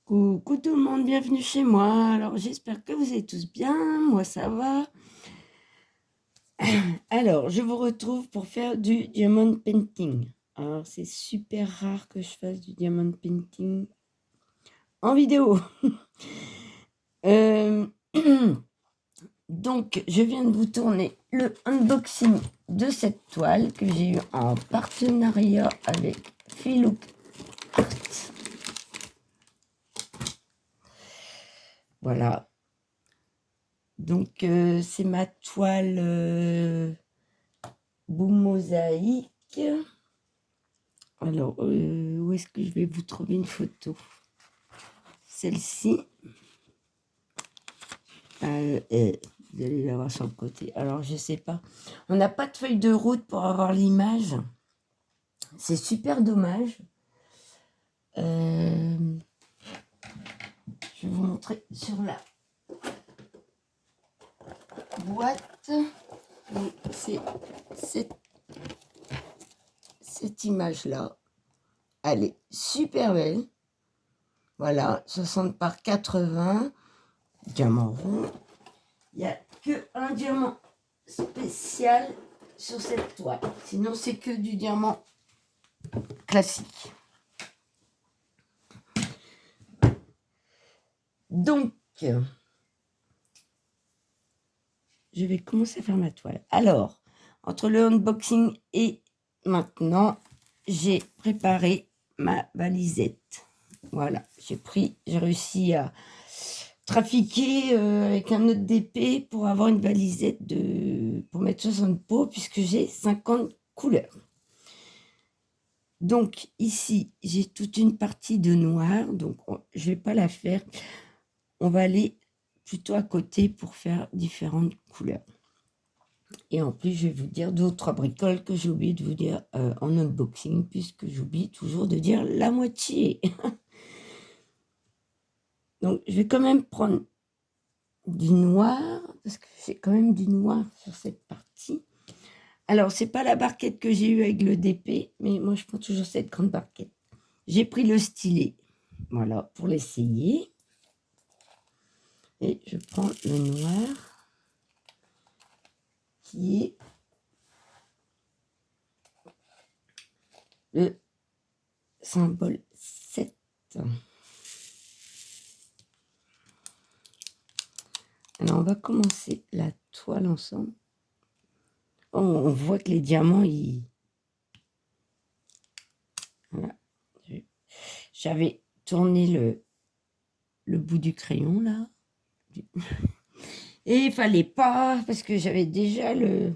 Coucou tout le monde, bienvenue chez moi. Alors j'espère que vous allez tous bien, moi ça va. Alors je vous retrouve pour faire du diamond painting. Alors c'est super rare que je fasse du diamond painting en vidéo. Donc je viens de vous tourner le unboxing de cette toile que j'ai eu en partenariat avec Philook Art. Voilà. Donc, c'est ma toile boum mosaïque. Alors, où est-ce que je vais vous trouver une photo? Celle-ci. Vous allez la voir sur le côté. Alors, je sais pas. On n'a pas de feuille de route pour avoir l'image. C'est super dommage. Je vais vous montrer sur la boîte. C'est cette image-là. Elle est super belle. Voilà, 60 par 80. Diamant rond. Il n'y a qu'un diamant spécial sur cette toile. Sinon, c'est que du diamant classique. Donc, je vais commencer à faire ma toile. Alors, entre le unboxing et maintenant, j'ai préparé ma valisette. Voilà, j'ai réussi à trafiquer avec un autre DP pour avoir une valisette pour mettre 60 pots puisque j'ai 50 couleurs. Donc ici, j'ai toute une partie de noir, donc je vais pas la faire. On va aller plutôt à côté pour faire différentes couleurs. Et en plus, je vais vous dire 2 ou 3 bricoles que j'ai oublié de vous dire en unboxing, puisque j'oublie toujours de dire la moitié. Donc, je vais quand même prendre du noir, parce que j'ai quand même du noir sur cette partie. Alors, c'est pas la barquette que j'ai eue avec le DP, mais moi, je prends toujours cette grande barquette. J'ai pris le stylet, voilà, pour l'essayer. Et je prends le noir, qui est le symbole 7. Alors, on va commencer la toile ensemble. Oh, on voit que les diamants, ils... Voilà. J'avais tourné le bout du crayon, là. Et il fallait pas, parce que j'avais déjà la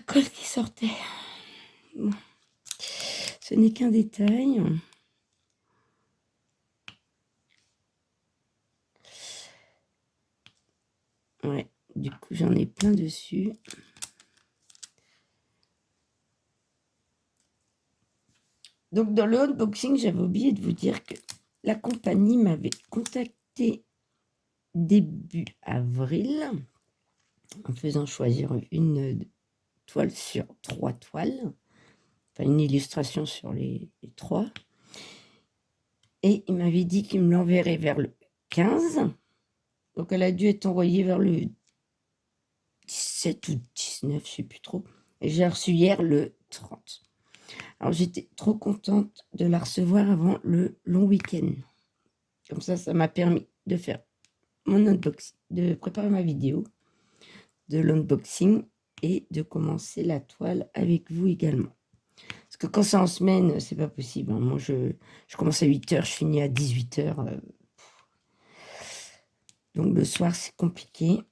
colle qui sortait. Bon. Ce n'est qu'un détail. Ouais, du coup, j'en ai plein dessus. Donc, dans le unboxing, j'avais oublié de vous dire que la compagnie m'avait contacté début avril en faisant choisir une toile sur 3 toiles, enfin une illustration sur les 3. Et il m'avait dit qu'il me l'enverrait vers le 15. Donc, elle a dû être envoyée vers le 17 ou 19, je ne sais plus trop. Et j'ai reçu hier le 30. Alors, j'étais trop contente de la recevoir avant le long week-end. Comme ça m'a permis de faire mon unboxing, de préparer ma vidéo de l'unboxing et de commencer la toile avec vous également. Parce que quand c'est en semaine, c'est pas possible. Moi, je commence à 8h, je finis à 18h. Donc, le soir, c'est compliqué.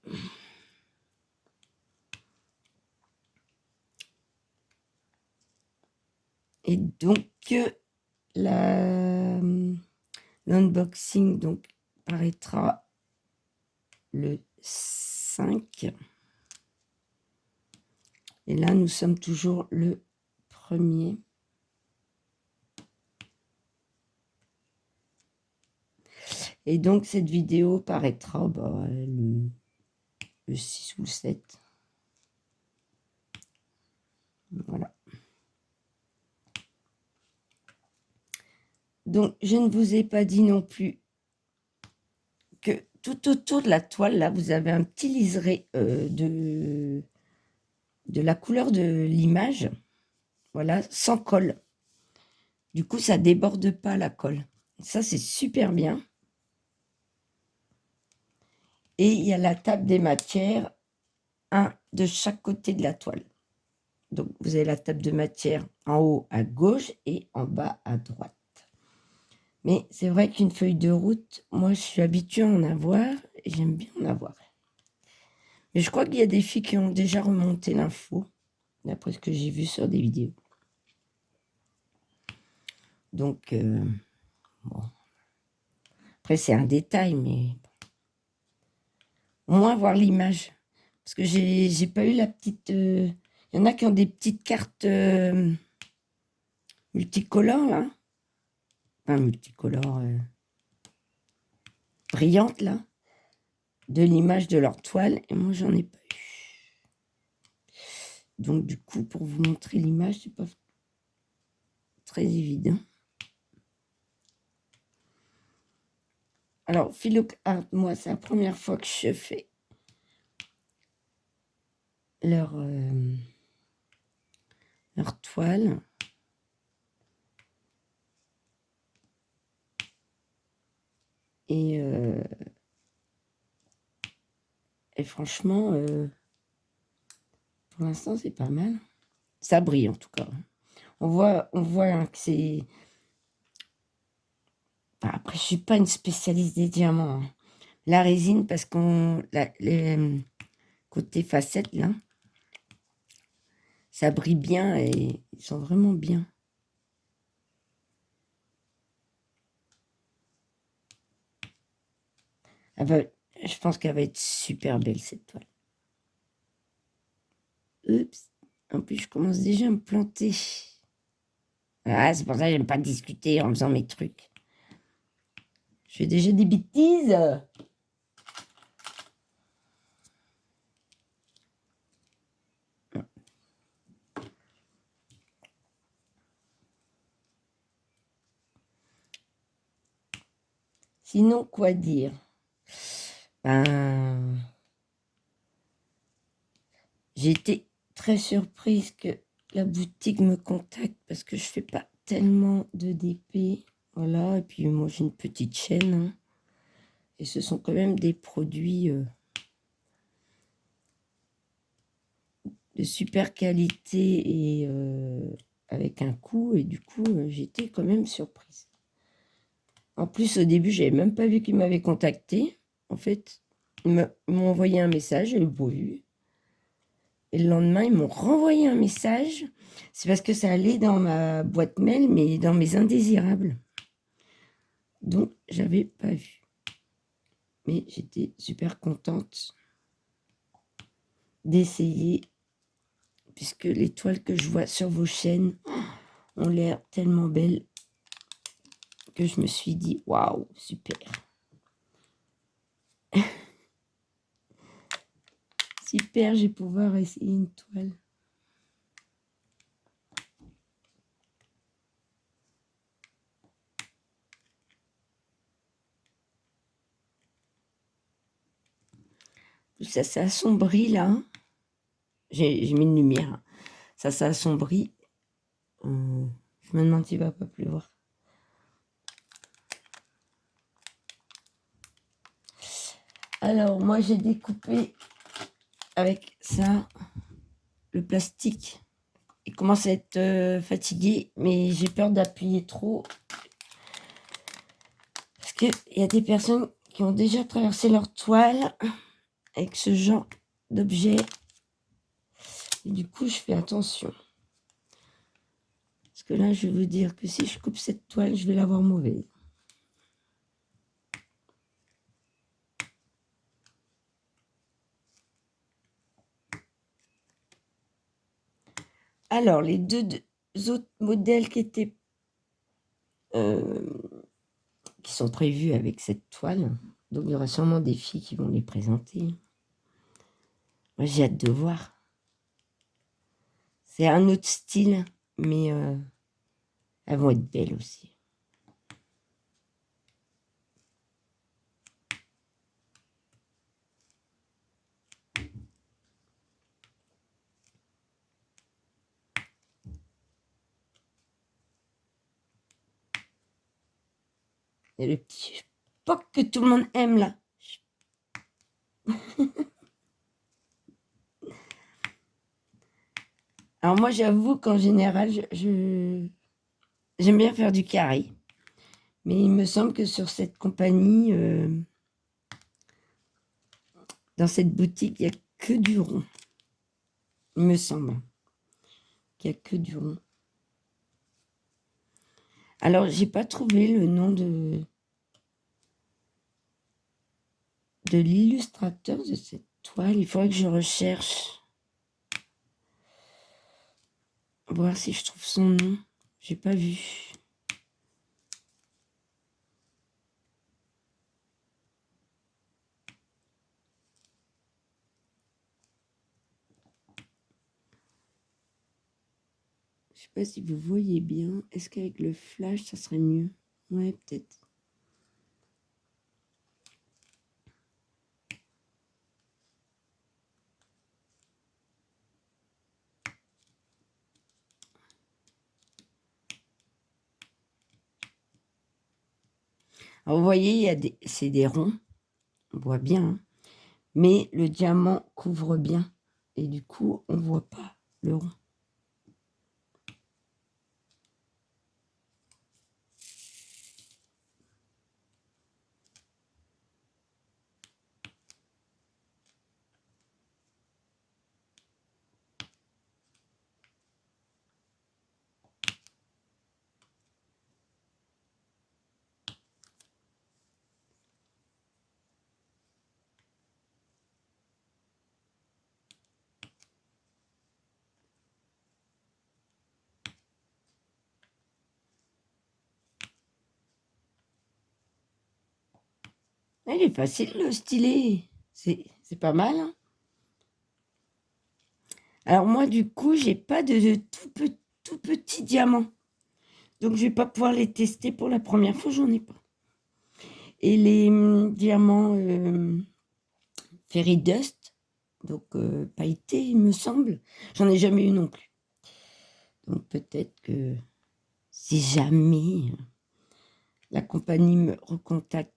Et donc, l'unboxing donc paraîtra le 5. Et là, nous sommes toujours le 1er. Et donc, cette vidéo paraîtra le 6 ou le 7. Voilà. Donc, je ne vous ai pas dit non plus que tout autour de la toile, là, vous avez un petit liseré de la couleur de l'image. Voilà, sans colle. Du coup, ça déborde pas la colle. Ça, c'est super bien. Et il y a la table des matières, un de chaque côté de la toile. Donc, vous avez la table de matière en haut à gauche et en bas à droite. Mais c'est vrai qu'une feuille de route, moi, je suis habituée à en avoir et j'aime bien en avoir. Mais je crois qu'il y a des filles qui ont déjà remonté l'info, d'après ce que j'ai vu sur des vidéos. Donc, bon. Après, c'est un détail, mais au moins voir l'image. Parce que j'ai pas eu la petite... Il y en a qui ont des petites cartes multicolores, là. Enfin, multicolores, brillantes, là. De l'image de leur toile. Et moi, j'en ai pas eu. Donc, du coup, pour vous montrer l'image, c'est pas très évident. Alors, Philoc Art, moi, c'est la première fois que je fais leur toile. Et franchement, pour l'instant, c'est pas mal. Ça brille, en tout cas. On voit hein, que c'est... Enfin, après, je suis pas une spécialiste des diamants. Hein. La résine, parce qu'on... Les côtés facettes, là, ça brille bien et ils sont vraiment bien. Ah bah, je pense qu'elle va être super belle, cette toile. Oups. En plus, je commence déjà à me planter. Ah, c'est pour ça que j'aime pas discuter en faisant mes trucs. Je fais déjà des bêtises. Sinon, quoi dire? Ben, j'ai été très surprise que la boutique me contacte parce que je fais pas tellement de DP. Voilà, et puis moi j'ai une petite chaîne. Hein, et ce sont quand même des produits de super qualité et avec un coût. Et du coup, j'étais quand même surprise. En plus, au début, j'avais même pas vu qu'ils m'avaient contacté. En fait, ils m'ont envoyé un message, j'avais pas vu. Et le lendemain, ils m'ont renvoyé un message. C'est parce que ça allait dans ma boîte mail, mais dans mes indésirables. Donc, j'avais pas vu. Mais j'étais super contente d'essayer, puisque les toiles que je vois sur vos chaînes ont l'air tellement belles que je me suis dit, waouh, super. Super, je vais pouvoir essayer une toile. Ça s'assombrit là. J'ai mis une lumière. Ça s'assombrit. Je me demande s'il va pas pleuvoir. Alors, moi, j'ai découpé avec ça le plastique. Il commence à être fatigué, mais j'ai peur d'appuyer trop. Parce qu'il y a des personnes qui ont déjà traversé leur toile avec ce genre d'objet. Et du coup, je fais attention. Parce que là, je vais vous dire que si je coupe cette toile, je vais l'avoir mauvaise. Alors, les deux autres modèles qui sont prévus avec cette toile, donc il y aura sûrement des filles qui vont les présenter. Moi, j'ai hâte de voir. C'est un autre style, mais elles vont être belles aussi. Et le petit poc que tout le monde aime là. Alors moi, j'avoue qu'en général, j'aime bien faire du carré. Mais il me semble que sur cette compagnie, dans cette boutique, il n'y a que du rond. Il me semble qu'il n'y a que du rond. Alors, j'ai pas trouvé le nom de l'illustrateur de cette toile. Il faudrait que je recherche. Voir si je trouve son nom. J'ai pas vu. Je sais pas si vous voyez bien. Est-ce qu'avec le flash, ça serait mieux? Ouais, peut-être. Alors, vous voyez, c'est des ronds. On voit bien. Hein. Mais le diamant couvre bien. Et du coup, on voit pas le rond. Il est facile, le stylet. C'est pas mal. Hein. Alors moi, du coup, j'ai pas de tout petit diamant. Donc, je vais pas pouvoir les tester pour la première fois. J'en ai pas. Et les diamants Fairy Dust, donc pailletés, il me semble. J'en ai jamais eu non plus. Donc, peut-être que si jamais la compagnie me recontacte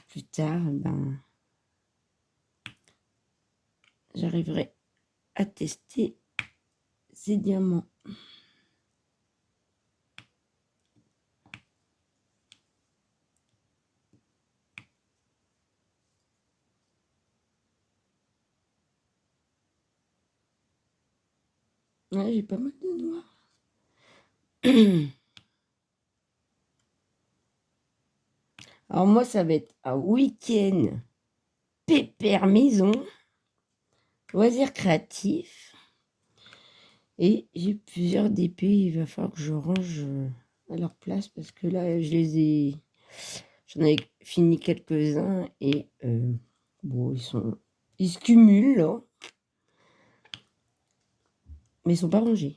plus tard, ben, j'arriverai à tester ces diamants. Ouais, j'ai pas mal de noir. Alors moi, ça va être un week-end pépère maison, loisirs créatifs. Et j'ai plusieurs DP, il va falloir que je range à leur place parce que là, j'en ai fini quelques-uns et bon, ils se cumulent là, mais ils sont pas rangés.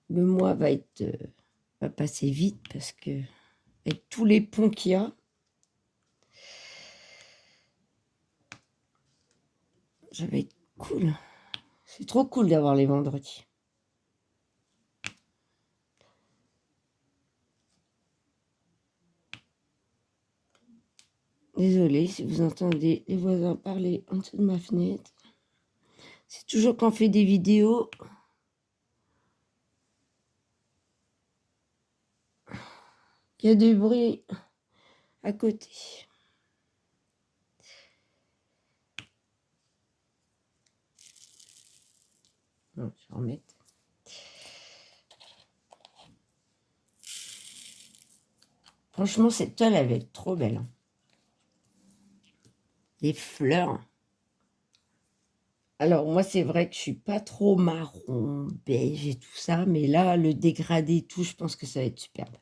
Le mois va passer vite parce que avec tous les ponts qu'il y a, ça va être cool. C'est trop cool d'avoir les vendredis. Désolée si vous entendez les voisins parler en dessous de ma fenêtre. C'est toujours quand on fait des vidéos. Il y a du bruit à côté. Non, je vais remettre. Franchement, cette toile, elle va être trop belle. Hein. Les fleurs. Alors, moi, c'est vrai que je suis pas trop marron, beige et tout ça, mais là, le dégradé et tout, je pense que ça va être superbe.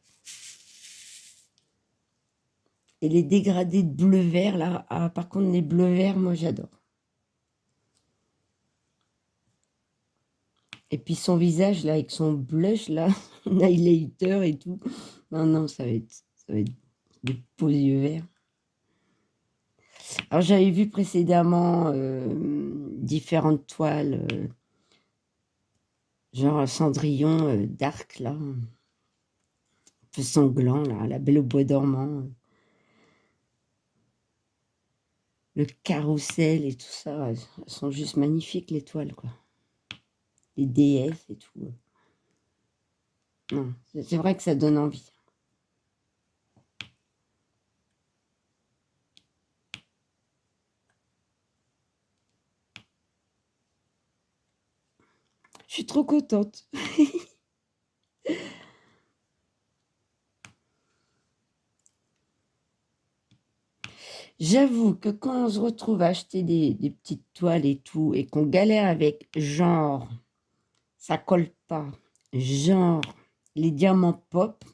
Et les dégradés de bleu-vert, là, par contre, les bleus-verts, moi, j'adore. Et puis son visage, là, avec son blush, là, highlighter et tout. Non, non, ça va être des beaux yeux verts. Alors, j'avais vu précédemment différentes toiles, genre Cendrillon, d'Arc, là, un peu sanglant, là, La Belle au bois dormant, le Carrousel et tout ça, elles sont juste magnifiques, les toiles, quoi. Les déesses et tout. Non, c'est vrai que ça donne envie. Je suis trop contente. J'avoue que quand on se retrouve à acheter des petites toiles et tout, et qu'on galère avec genre, ça colle pas, genre, les diamants pop,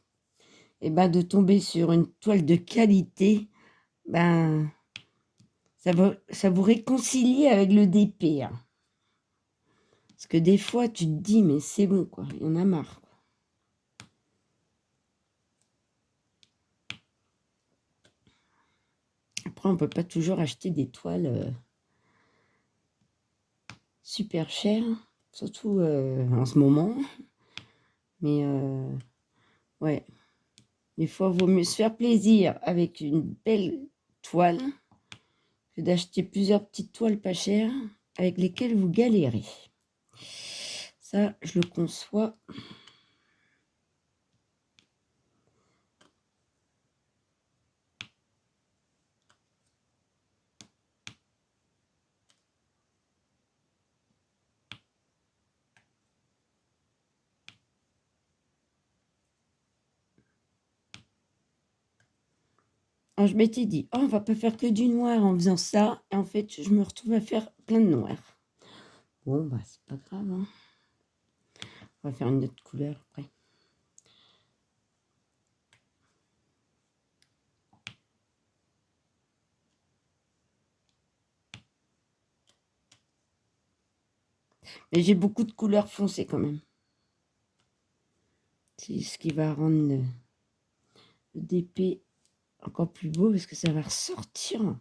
et ben de tomber sur une toile de qualité, ben ça vous réconcilie avec le DP, hein. Parce que des fois, tu te dis, mais c'est bon, quoi, il y en a marre, quoi. Après, on peut pas toujours acheter des toiles super chères, surtout en ce moment. Mais ouais, des fois, il vaut mieux se faire plaisir avec une belle toile que d'acheter plusieurs petites toiles pas chères avec lesquelles vous galérez. Ça, je le conçois. Alors, je m'étais dit, oh, on va pas faire que du noir en faisant ça. Et en fait, je me retrouve à faire plein de noir. Bon, bah, c'est pas grave, hein. On va faire une autre couleur après. Mais j'ai beaucoup de couleurs foncées quand même. C'est ce qui va rendre le DP encore plus beau parce que ça va ressortir.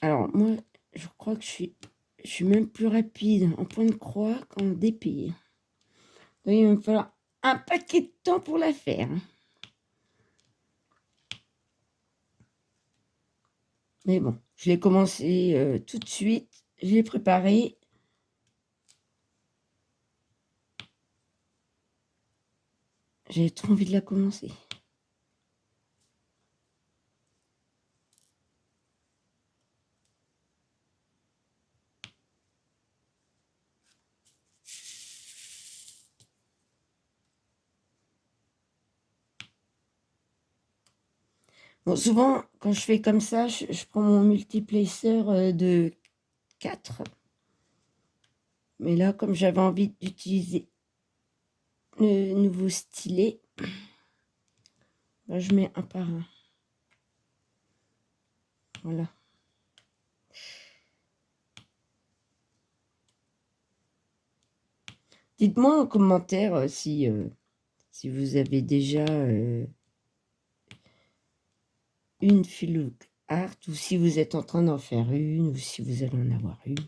Alors, moi, je crois que je suis même plus rapide en point de croix qu'en DP. Donc, il va me falloir un paquet de temps pour la faire. Mais bon, je l'ai commencé tout de suite. Je l'ai préparé. J'ai trop envie de la commencer. Bon, souvent, quand je fais comme ça, je prends mon multiplaceur de 4. Mais là, comme j'avais envie d'utiliser le nouveau stylet, bah, je mets un par un. Voilà. Dites-moi en commentaire si vous avez déjà une fil art ou si vous êtes en train d'en faire une ou si vous allez en avoir une.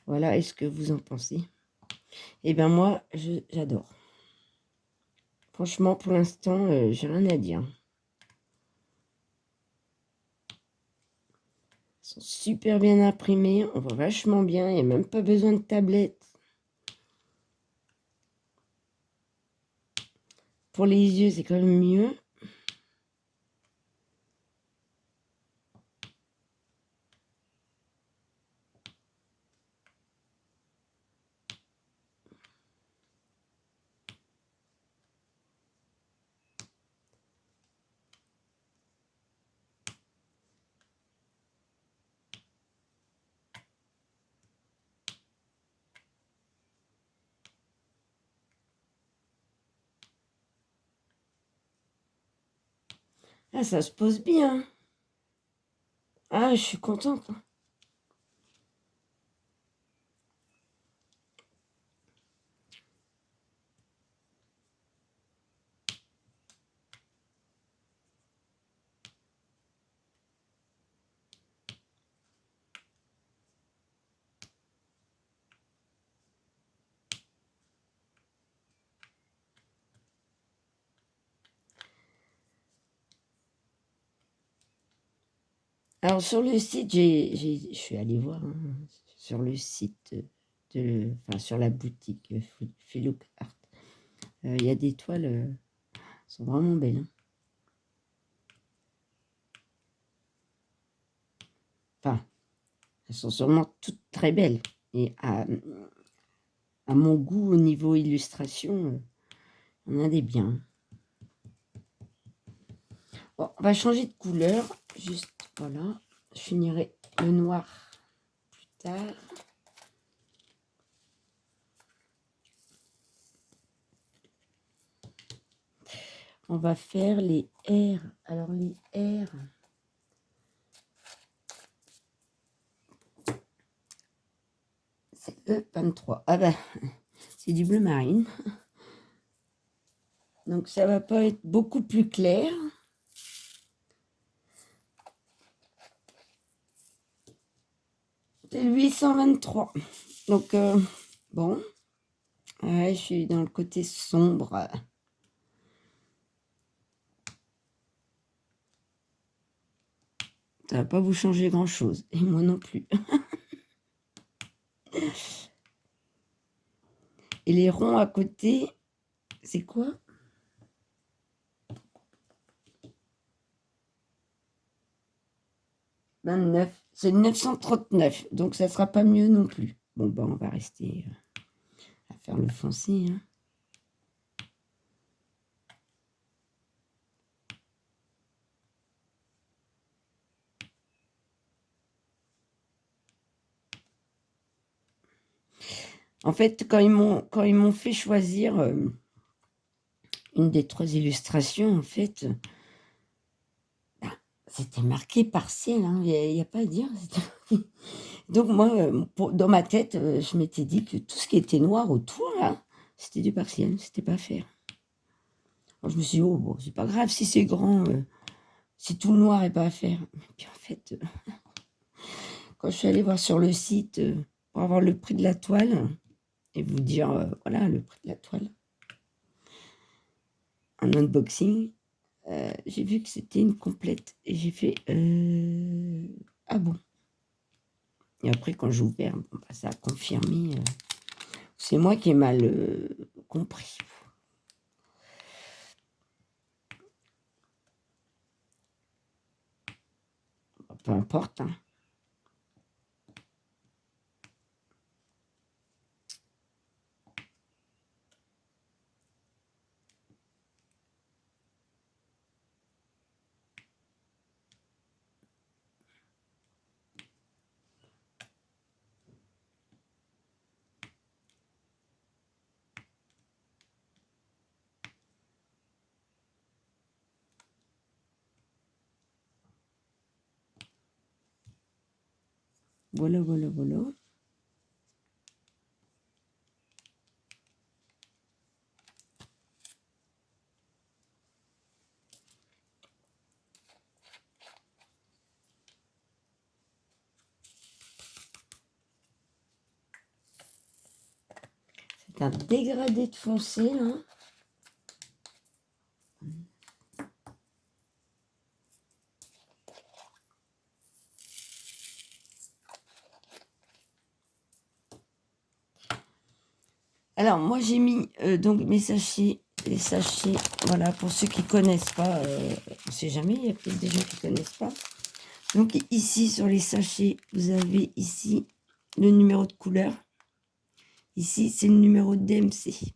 Voilà, est-ce que vous en pensez? Eh bien moi, j'adore. Franchement, pour l'instant, j'ai rien à dire. Ils sont super bien imprimés, on voit vachement bien, il n'y a même pas besoin de tablette. Pour les yeux, c'est quand même mieux. Ah, ça se pose bien. Ah, je suis contente. Alors, sur le site, je suis allée voir sur le site enfin, sur la boutique Fellow Art. Il y a des toiles, elles sont vraiment belles. Hein. Enfin, elles sont sûrement toutes très belles. Et à mon goût, au niveau illustration, on a des biens. Bon, on va changer de couleur. Juste, voilà. Je finirai le noir plus tard. On va faire les R. Alors, les R... C'est E23. Ah ben, c'est du bleu marine. Donc, ça va pas être beaucoup plus clair. C'est 823. Donc, bon. Ouais, je suis dans le côté sombre. Ça va pas vous changer grand-chose. Et moi non plus. Et les ronds à côté, c'est quoi? « 29. C'est 939. Donc, ça sera pas mieux non plus. Bon, ben, on va rester à faire le foncé. Hein. En fait, quand ils m'ont fait choisir une des 3 illustrations, en fait, c'était marqué partiel. Hein, il n'y a pas à dire. Donc moi, dans ma tête, je m'étais dit que tout ce qui était noir autour, là, c'était du partiel, c'était pas à faire. Alors, je me suis dit, oh, bon, c'est pas grave si c'est grand, si tout le noir est pas à faire. Et puis en fait, quand je suis allée voir sur le site pour avoir le prix de la toile, et vous dire, voilà, le prix de la toile, un unboxing, j'ai vu que c'était une complète. Et j'ai fait, ah bon. Et après, quand j'ai ouvert, bon, bah, ça a confirmé. C'est moi qui ai mal compris. Peu importe. Hein. Voilà, voilà, voilà. C'est un dégradé de foncé, là. Alors, moi, j'ai mis donc mes sachets, les sachets, voilà, pour ceux qui ne connaissent pas, on ne sait jamais, il y a peut-être des gens qui ne connaissent pas. Donc, ici, sur les sachets, vous avez ici le numéro de couleur. Ici, c'est le numéro DMC.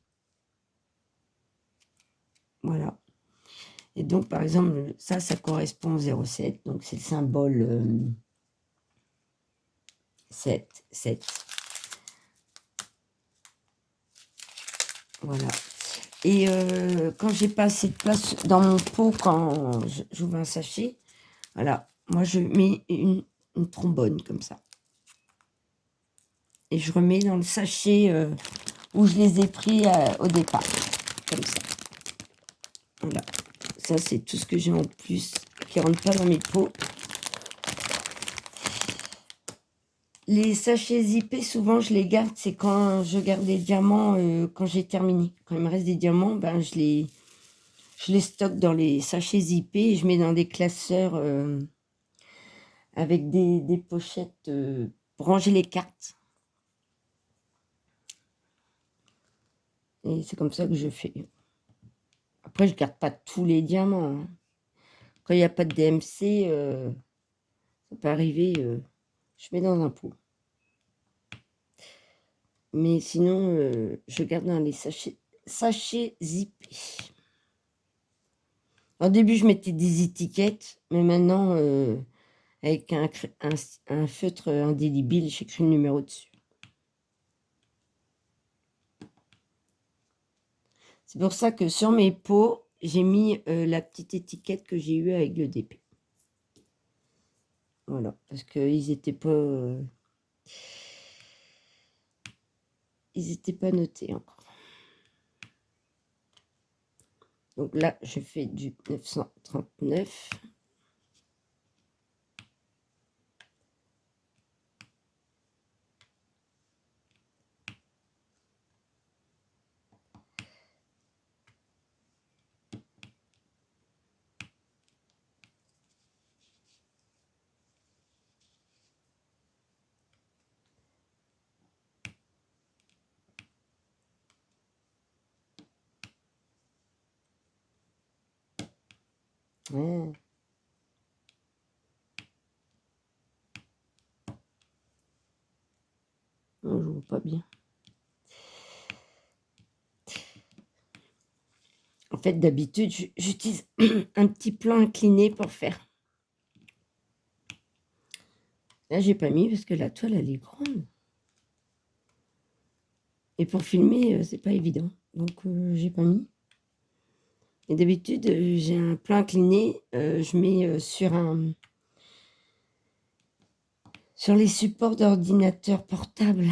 Voilà. Et donc, par exemple, ça correspond au 07. Donc, c'est le symbole 7, 7. Voilà. Et quand j'ai pas assez de place dans mon pot, quand j'ouvre un sachet, voilà, moi je mets une trombone comme ça. Et je remets dans le sachet où je les ai pris au départ, comme ça. Voilà, ça c'est tout ce que j'ai en plus qui rentre pas dans mes pots. Les sachets zippés, souvent je les garde, c'est quand je garde des diamants, quand j'ai terminé. Quand il me reste des diamants, ben je les stocke dans les sachets zippés et je mets dans des classeurs avec des pochettes pour ranger les cartes. Et c'est comme ça que je fais. Après, je garde pas tous les diamants, hein. Quand il n'y a pas de DMC, ça peut arriver, je mets dans un pot. Mais sinon, je garde dans les sachets zippés. Au début, je mettais des étiquettes, mais maintenant, avec un feutre indélébile, j'écris le numéro dessus. C'est pour ça que sur mes pots, j'ai mis la petite étiquette que j'ai eue avec le DP. Voilà, parce qu'ils n'étaient pas... ils n'étaient pas notés encore. Donc là, je fais du 939. Ouais. Non, je vois pas bien. En fait, d'habitude, j'utilise un petit plan incliné pour faire. Là, j'ai pas mis parce que la toile, elle est grande. Et pour filmer, c'est pas évident. Donc, j'ai pas mis. Et d'habitude, j'ai un plan incliné. Je mets sur les supports d'ordinateur portable.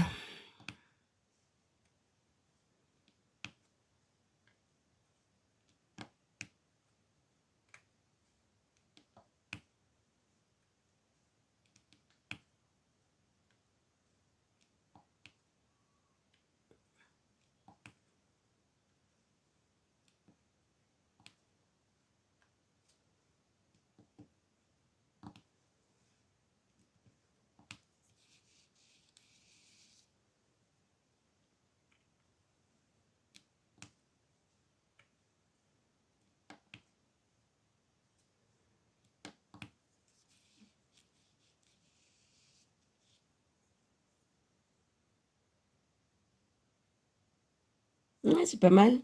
Ouais, c'est pas mal.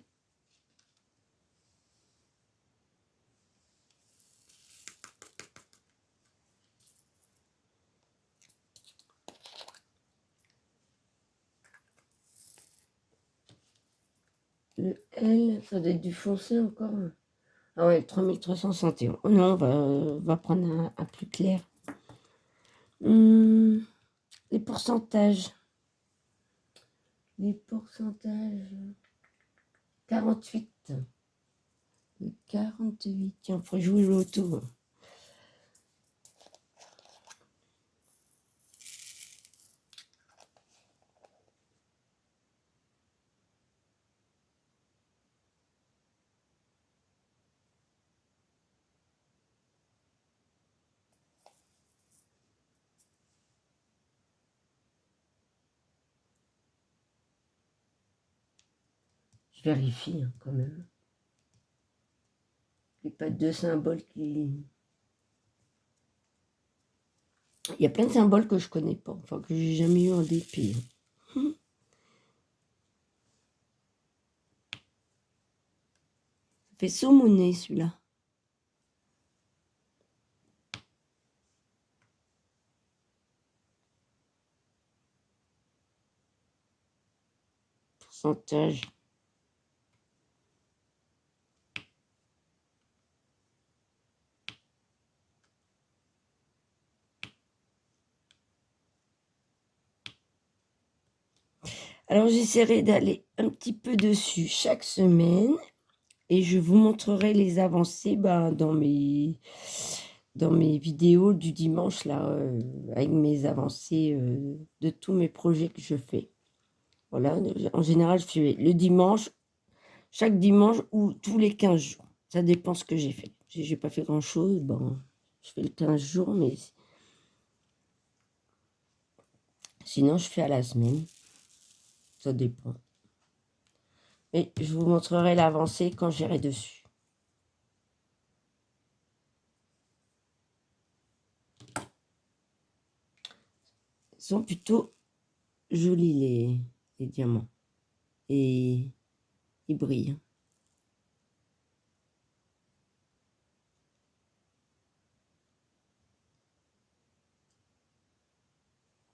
Le L, ça doit être du foncé encore. Ah ouais, 3361. Oh non, on va prendre un plus clair. Les pourcentages. Les pourcentages. 48. 48. Tiens, faut jouer l'auto. Je vérifie hein, quand même. Il n'y a pas deux symboles qui... Il y a plein de symboles que je connais pas, enfin que j'ai jamais eu en dépit. Ça fait saumonner celui-là. Pourcentage. Alors, j'essaierai d'aller un petit peu dessus chaque semaine et je vous montrerai les avancées dans mes vidéos du dimanche, là, avec mes avancées de tous mes projets que je fais. Voilà, en général, je fais le dimanche, chaque dimanche ou tous les 15 jours. Ça dépend ce que j'ai fait. Si j'ai pas fait grand-chose, je fais le 15 jours, mais sinon, je fais à la semaine. Ça dépend. Et je vous montrerai l'avancée quand j'irai dessus. Ils sont plutôt jolis, les diamants. Et ils brillent.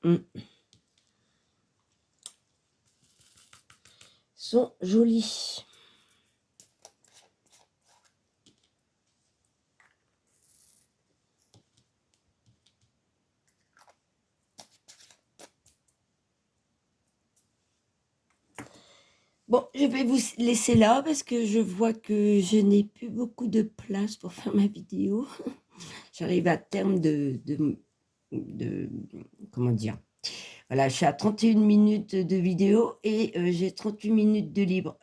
Ils sont jolis. Bon, je vais vous laisser là parce que je vois que je n'ai plus beaucoup de place pour faire ma vidéo. J'arrive à terme de comment dire. Voilà, je suis à 31 minutes de vidéo et j'ai 38 minutes de libre.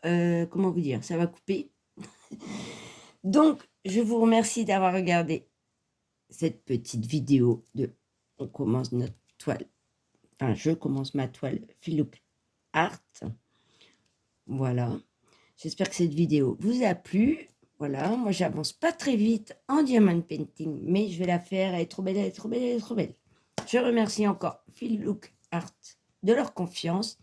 Comment vous dire, ça va couper. Donc, je vous remercie d'avoir regardé cette petite vidéo de on commence notre toile. Enfin, je commence ma toile Filouk Art. Voilà. J'espère que cette vidéo vous a plu. Voilà, moi j'avance pas très vite en diamond painting, mais je vais la faire. Elle est trop belle, elle est trop belle, elle est trop belle. Je remercie encore Filouk Art de leur confiance.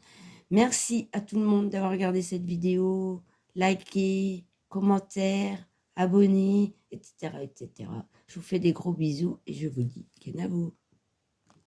Merci à tout le monde d'avoir regardé cette vidéo, liké, commentaire, abonné, etc., etc. Je vous fais des gros bisous et je vous dis kenavo.